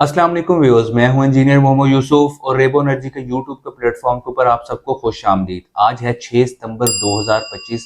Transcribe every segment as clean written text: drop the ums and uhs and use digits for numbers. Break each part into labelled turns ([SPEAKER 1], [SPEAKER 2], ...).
[SPEAKER 1] अस्सलाम वालेकुम व्यूअर्स, मैं हूं इंजीनियर मोहम्मद यूसुफ और रेबो एनर्जी के यूट्यूब के प्लेटफॉर्म के ऊपर आप सबको खुश आमदीद। आज है 6 सितंबर 2025।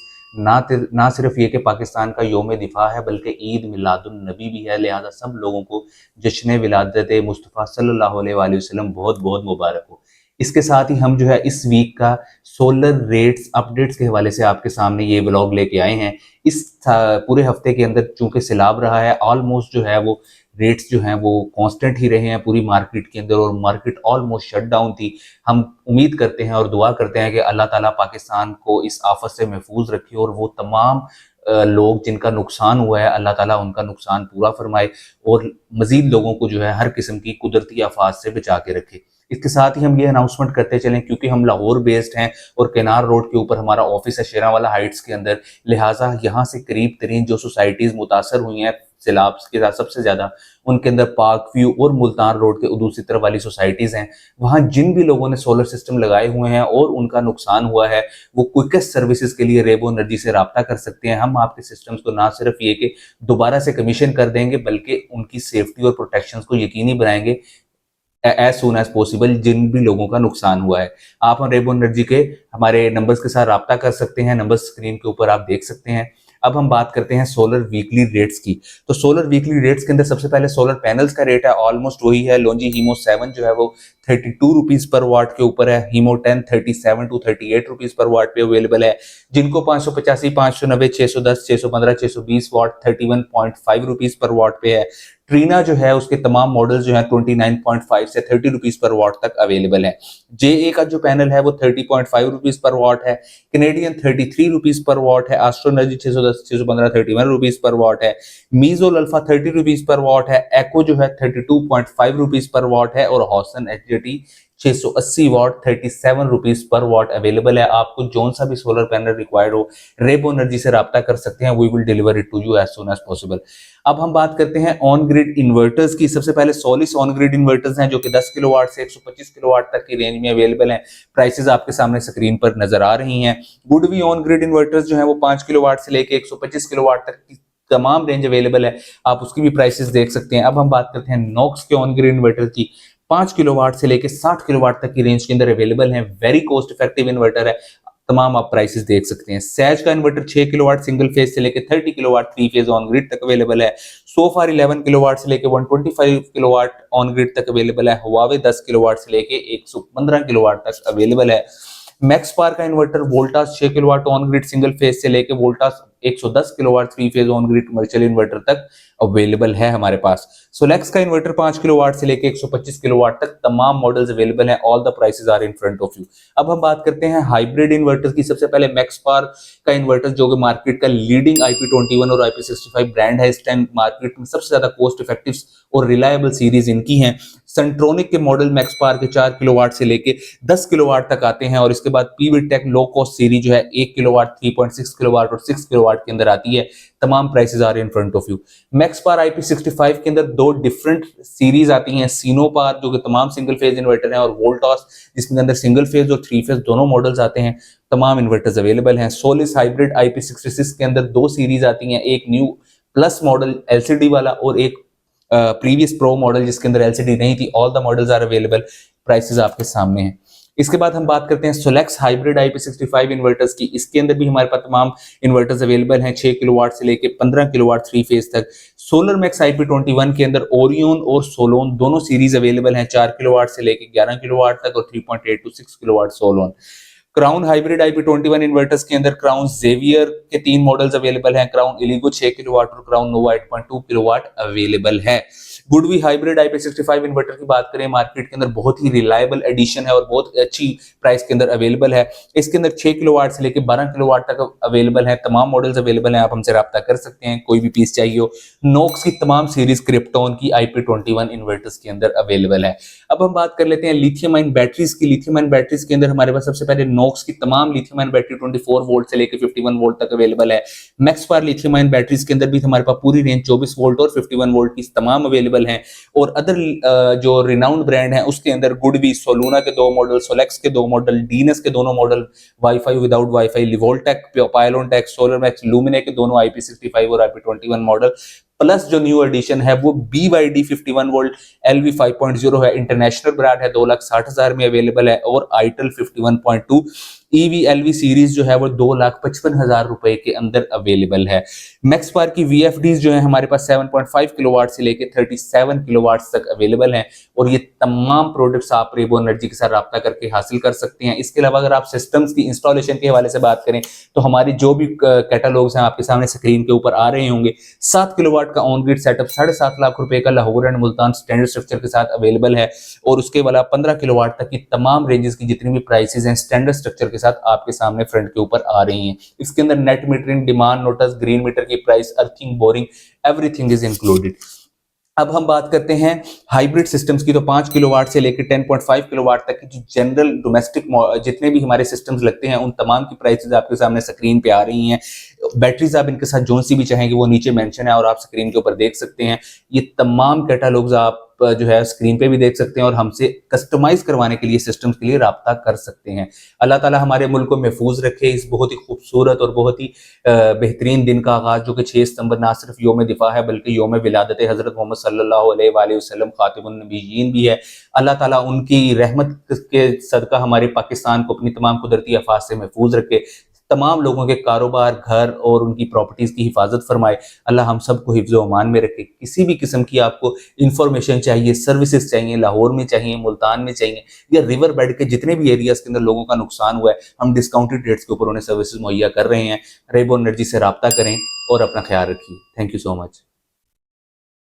[SPEAKER 1] ना सिर्फ ये कि पाकिस्तान का योम दिफा है बल्कि ईद मिलादुन नबी भी है। लिहाजा सब लोगों को जश्न विलादत मुस्तफ़ा सल्लल्लाहु अलैहि वसल्लम बहुत बहुत मुबारक हो। इसके साथ ही हम जो है इस वीक का सोलर रेट्स अपडेट्स के हवाले से आपके सामने ये व्लॉग लेके आए हैं। इस पूरे हफ्ते के अंदर चूंकि सैलाब रहा है, ऑलमोस्ट जो है वो रेट्स जो हैं वो कांस्टेंट ही रहे हैं पूरी मार्केट के अंदर और मार्केट ऑलमोस्ट शट डाउन थी। हम उम्मीद करते हैं और दुआ करते हैं कि अल्लाह ताला पाकिस्तान को इस आफत से महफूज रखे और वो तमाम लोग जिनका नुकसान हुआ है अल्लाह ताला उनका नुकसान पूरा फरमाए और मजीद लोगों को जो है हर किस्म की कुदरती आफात से बचा के रखे। इसके साथ ही हम ये अनाउंसमेंट करते चलें क्योंकि हम लाहौर बेस्ड हैं और केनार रोड के ऊपर हमारा ऑफिस है शेरावाला हाइट्स के अंदर। लिहाजा यहाँ से करीब तरीन जो सोसाइटीज़ मुतासर हुई हैं सैलाब के साथ सबसे ज़्यादा, उनके अंदर पार्क व्यू और मुल्तान रोड के दूसरी तरफ वाली सोसाइटीज़ हैं। वहाँ जिन भी लोगों ने सोलर सिस्टम लगाए हुए हैं और उनका नुकसान हुआ है वो क्विकेस्ट सर्विसेज के लिए रेबो एनर्जी से रब्ता कर सकते हैं। हम आपके सिस्टम्स को ना सिर्फ ये कि दोबारा से कमीशन कर देंगे बल्कि उनकी सेफ्टी और प्रोटेक्शन को यकीनी बनाएंगे एज सुन एज पॉसिबल जिन भी लोगों का नुकसान हुआ है। आप हम रेबो एनर्जी के हमारे नंबर्स के साथ रब्ता कर सकते हैं, नंबर स्क्रीन के ऊपर आप देख सकते हैं। अब हम बात करते हैं सोलर वीकली रेट्स की। तो सोलर वीकली रेट्स के अंदर सबसे पहले सोलर पैनल्स का रेट है ऑलमोस्ट वही है। लोंजी हीमो 7 जो है वो 32 रुपीज पर वाट के ऊपर है। हीमो 10 37 टू 38 रुपीज पर वाट पे अवेलेबल है। जिनको 585 590 610 615 620 वाट 31.5 रुपीज पर वाट पे है। ट्रीना जो है उसके तमाम मॉडल्स जो है 29.5 से 30 रुपीज पर वाट तक अवेलेबल है। जे का जो पैनल है वो 30.5 रुपीज पर वाट है। कैनेडियन 33 रुपीज पर वाट है। एस्ट्रो एनर्जी 610 615 31 रुपीज पर वाट है। मीजोल अल्फा 30 रुपीज पर वाट है। एको जो है 32.5 रुपीज पर वाट है और हॉसन एचजेटी 680 वाट 37 रुपीज पर वाट अवेलेबल है। आपको जोन सा भी सोलर पैनल रिक्वायर्ड हो रेबो एनर्जी से रब्ता कर सकते हैं। We will deliver it to you as soon as possible. अब हम बात करते हैं ऑन ग्रिड इन्वर्टर्स की। सबसे पहले सोलिस ऑन ग्रिड इन्वर्टर्स हैं जो कि 10 किलोवाट से 125 किलोवाट तक की रेंज में अवेलेबल हैं। प्राइसेस आपके सामने स्क्रीन पर नजर आ रही हैं। गुडवी ऑन ग्रिड इन्वर्टर्स जो है वो 5 किलोवाट से लेके 125 किलोवाट तक की तमाम रेंज अवेलेबल है। आप उसकी भी प्राइसेस देख सकते हैं। अब हम बात करते हैं नॉक्स के ऑन ग्रिड इन्वर्टर की। 5 किलोवाट से लेके 60 किलोवाट तक की रेंज के अंदर अवेलेबल है। वेरी कॉस्ट इफेक्टिव इन्वर्टर है। तमाम आप प्राइसेस देख सकते हैं। सैज का इन्वर्टर 6 किलोवाट सिंगल फेज से लेके 30 kilowatt three phase on grid तक अवेलेबल है। सोफार 11 किलोवाट से लेके 125 किलोवाट ऑन ग्रिड तक अवेलेबल है। हुआवे 10 किलोवाट से लेके 115 किलोवाट तक अवेलेबल है। मैक्स पावर का inverter Voltas 6 kilowatt on grid single phase से लेके Voltas 110 kilowatt three phase on grid commercial inverter तक अवेलेबल है हमारे पास। सोलेक्स का इन्वर्टर 5 किलोवाट से लेके 125 किलोवाट तक तमाम मॉडल्स अवेलेबल हैं। All the prices are in front of you. अब हम बात करते हैं हाइब्रिड इन्वर्टर की। सबसे पहले मैक्स पावर का इन्वर्टर जो कि मार्केट का लीडिंग IP21 और IP65 ब्रांड है। इस टाइम मार्केट में सबसे ज्यादा कॉस्ट इफेक्टिव और रिलायबल सीरीज इनकी हैं। सेंट्रोनिक के मॉडल मैक्स पावर के 4 किलोवाट से लेके 10 किलोवाट तक आते हैं और इसके बाद पीवीटेक लो कॉस्ट सीरीज जो है 1 किलोवाट 3.6 किलोवाट और 6 किलोवाट के अंदर आती है। तमाम prices are in front of you. Max power IP65 के अंदर दो डिफरेंट सीरीज आती हैं। सीनो पावर जो कि तमाम सिंगल फेज इन्वर्टर हैं और वोल्टास जिसके अंदर सिंगल फेज और थ्री फेज दोनों मॉडल्स आते हैं। तमाम इन्वर्टर्स अवेलेबल हैं। सोलिस हाइब्रिड IP66 के अंदर दो सीरीज आती हैं, एक न्यू प्लस मॉडल LCD वाला और एक प्रीवियस प्रो मॉडल जिसके अंदर LCD नहीं थी। All the models are available. Prices आपके सामने हैं। इसके बाद हम बात करते हैं सोलेक्स हाइब्रिड IP65 इन्वर्टर्स की। इसके अंदर भी हमारे पास तमाम इन्वर्टर्स अवेलेबल हैं 6 किलोवाट से लेके 15 किलोवाट थ्री फेज तक। सोलर मैक्स IP21 के अंदर ओरियन और सोलोन दोनों सीरीज अवेलेबल हैं 4 किलोवाट से लेके 11 किलोवाट तक और 3.8 टू 6 किलोवाट सोलोन। क्राउन हाइब्रिड IP21 इन्वर्टर्स के अंदर क्राउन जेवियर के 3 मॉडल्स अवेलेबल हैं। क्राउन इलिगो 6 किलोवाट और क्राउन नोवा 8.2 किलोवाट अवेलेबल है। गुडवी हाइब्रिड IP65 इन्वर्टर की बात करें, मार्केट के अंदर बहुत ही रिलायबल एडिशन है और बहुत अच्छी प्राइस के अंदर अवेलेबल है। इसके अंदर 6 किलोवाट से लेकर 12 किलोवाट तक अवेलेबल है। तमाम मॉडल्स अवेलेबल हैं। आप हमसे रब्ता कर सकते हैं कोई भी पीस चाहिए हो। नोक्स की तमाम सीरीज क्रिप्टॉन की IP21 इन्वर्टर्स के अंदर अवेलेबल है। अब हम बात कर लेते हैं लिथियम आयन बैटरीज की। लिथियम आयन बैटरीज के अंदर हमारे पास सबसे पहले नोक्स की तमाम लिथियम आयन बैटरी 24 वोल्ट से लेकर 51 वोल्ट तक अवेलेबल है। Max power lithium ion batteries के अंदर भी हमारे पास पूरी रेंज 24 वोल्ट और 51 वोल्ट की तमाम अवेलेबल हैं। और अदर जो रिनाउंड ब्रांड है उसके अंदर गुडवी सोलूना के 2 मॉडल, सोलेक्स के 2 मॉडल, डीनस के दोनों model, wifi without wifi, Livoltek, Pylontech, सोलर मैक्स, लुमिने के दोनों IP65 और IP21 मॉडल प्लस जो न्यू एडिशन है वो BYD 51 वोल्ट LV 5.0 है, इंटरनेशनल ब्रांड है, 2,60,000 में अवेलेबल है। और आइटल 51.2 EV LV सीरीज जो है वो 2,55,000 रुपए के अंदर अवेलेबल है। मैक्सपार की VFDs जो है हमारे पास 7.5 किलोवाट से लेके 37 किलोवाट तक अवेलेबल हैं और ये तमाम प्रोडक्ट्स आप रेबो एनर्जी के साथ राब्ता करके हासिल कर सकते हैं। इसके अलावा अगर आप सिस्टम्स की इंस्टॉलेशन के हवाले से बात करें तो हमारी जो भी कैटलॉग्स हैं आपके सामने स्क्रीन के ऊपर आ रहे होंगे। 7 किलोवाट का ऑन ग्रिड सेटअप 7.5 लाख रुपए का Lahore and Multan standard structure के साथ अवेलेबल है और उसके अलावा 15 किलोवाट तक की तमाम रेंजेस की जितनी भी प्राइसेस हैं स्टैंडर्ड स्ट्रक्चर के साथ आपके सामने फ्रंट के ऊपर आ रही हैं। इसके अंदर net metering, demand notice, green meter की price, earthing, boring, everything is included. अब हम बात करते हैं हाइब्रिड सिस्टम्स की, तो 5 किलोवाट से लेकर 10.5 किलोवाट तक की जो जनरल डोमेस्टिक जितने भी हमारे सिस्टम्स लगते हैं उन तमाम की प्राइसेस आपके सामने स्क्रीन पे आ रही हैं। बैटरीज आप इनके साथ जोन सी भी चाहेंगे वो नीचे मेंशन है और आप स्क्रीन के ऊपर देख सकते हैं। ये तमाम कैटलॉग्स आप जो है स्क्रीन पे भी देख सकते हैं और हमसे कस्टमाइज करवाने के लिए सिस्टम्स के लिए राब्ता कर सकते हैं। अल्लाह ताला हमारे मुल्क को महफूज रखे इस बहुत ही खूबसूरत और बहुत ही बेहतरीन दिन का आगाज जो कि 6 सितंबर ना सिर्फ योम दिफा है बल्कि योम विलादत हजरत मोहम्मद सल्लल्लाहु अलैहि वसल्लम खातिमुन नबीयीन भी है। अल्लाह ताला उनकी रहमत के सदका हमारे पाकिस्तान को अपनी तमाम कुदरती आफात से महफूज रखे, तमाम लोगों के कारोबार, घर और उनकी प्रॉपर्टीज की हिफाजत फरमाए। अल्लाह हम सबको हिफ्ज़ व अमान में रखे। किसी भी किस्म की आपको इंफॉर्मेशन चाहिए, सर्विसेज चाहिए, लाहौर में चाहिए, मुल्तान में चाहिए या रिवर बेड के जितने भी एरियाज के अंदर लोगों का नुकसान हुआ है, हम डिस्काउंटेड रेट्स के ऊपर उन्हें सर्विसेज मुहैया कर रहे हैं। रेबो एनर्जी से राब्ता करें और अपना ख्याल रखिए। Thank you so much.